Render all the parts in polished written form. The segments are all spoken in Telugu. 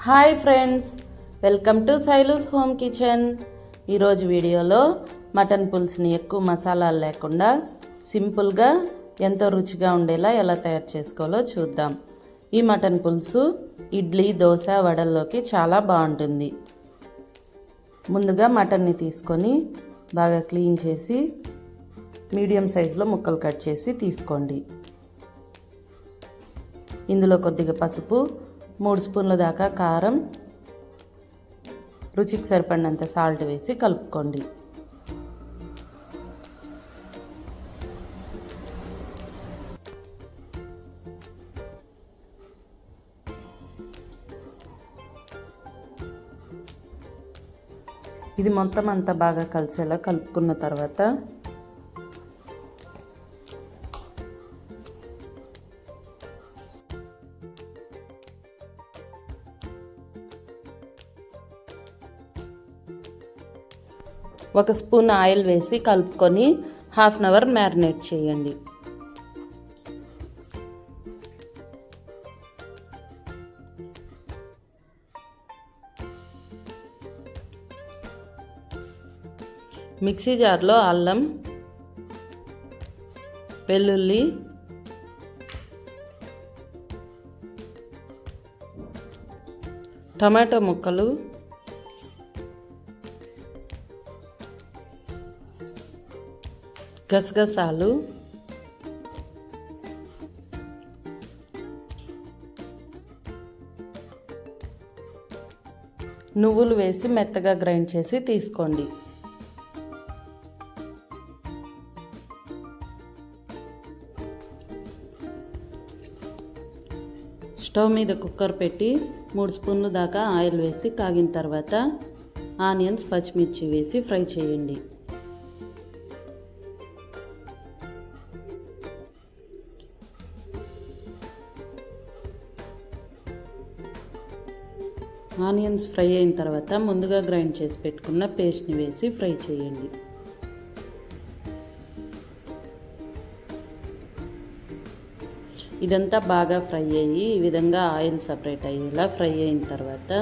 Hi friends, welcome to Shailu's home kitchen. ఈరోజు వీడియోలో మటన్ పులుసుని ఎక్కువ మసాలాలు లేకుండా సింపుల్గా ఎంతో రుచిగా ఉండేలా ఎలా తయారు చేసుకోవాలో చూద్దాం. ఈ మటన్ పులుసు ఇడ్లీ, దోశ, వడల్లోకి చాలా బాగుంటుంది. ముందుగా మటన్ని తీసుకొని బాగా క్లీన్ చేసి మీడియం సైజులో ముక్కలు కట్ చేసి తీసుకోండి. ఇందులో కొద్దిగా పసుపు, 3 స్పూన్ల దాకా కారం, రుచికి సరిపడినంత సాల్ట్ వేసి కలుపుకోండి. ఇది మొత్తం అంతా బాగా కలిసేలా కలుపుకున్న తర్వాత ఒక స్పూన్ ఆయిల్ వేసి కలుపుకొని హాఫ్ అన్ అవర్ మ్యారినేట్ చేయండి. మిక్సీ జార్లో అల్లం, వెల్లుల్లి, టమాటో ముక్కలు, గసగసాలు, నువ్వులు వేసి మెత్తగా గ్రైండ్ చేసి తీసుకోండి. స్టవ్ మీద కుక్కర్ పెట్టి 3 స్పూన్లు దాకా ఆయిల్ వేసి కాగిన తర్వాత ఆనియన్స్, పచ్చిమిర్చి వేసి ఫ్రై చేయండి. ఆనియన్స్ ఫ్రై అయిన తర్వాత ముందుగా గ్రైండ్ చేసి పెట్టుకున్న పేస్ట్ని వేసి ఫ్రై చేయండి. ఇదంతా బాగా ఫ్రై అయ్యి ఈ విధంగా ఆయిల్ సపరేట్ అయ్యేలా ఫ్రై అయిన తర్వాత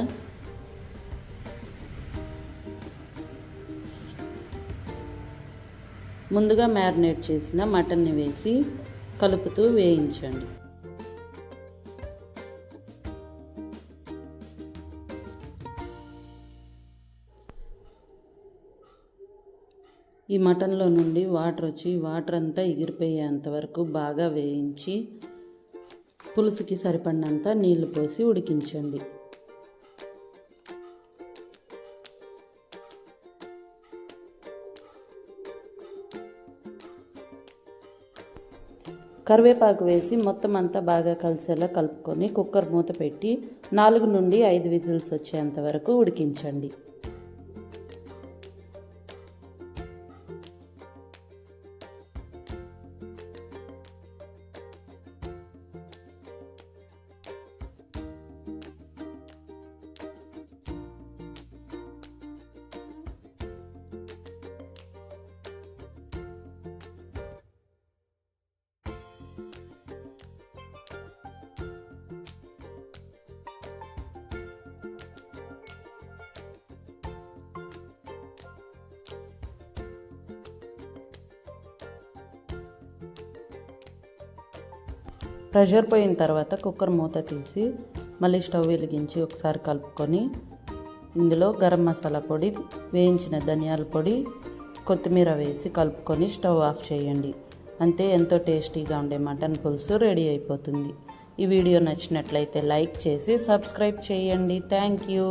ముందుగా మ్యారినేట్ చేసిన మటన్ని వేసి కలుపుతూ వేయించండి. ఈ మటన్లో నుండి వాటర్ వచ్చి వాటర్ అంతా ఎగిరిపోయేంత వరకు బాగా వేయించి పులుసుకి సరిపడినంత నీళ్లు పోసి ఉడికించండి. కరివేపాకు వేసి మొత్తం అంతా బాగా కలిసేలా కలుపుకొని కుక్కర్ మూత పెట్టి 4 నుండి 5 విజిల్స్ వచ్చేంత వరకు ఉడికించండి. ప్రెషర్ పోయిన తర్వాత కుక్కర్ మూత తీసి మళ్ళీ స్టవ్ వెలిగించి ఒకసారి కలుపుకొని ఇందులో గరం మసాలా పొడి, వేయించిన ధనియాల పొడి, కొత్తిమీర వేసి కలుపుకొని స్టవ్ ఆఫ్ చేయండి. అంతే, ఎంతో టేస్టీగా ఉండే మటన్ పులుసు రెడీ అయిపోతుంది. ఈ వీడియో నచ్చినట్లయితే లైక్ చేసి సబ్స్క్రైబ్ చేయండి. Thank you.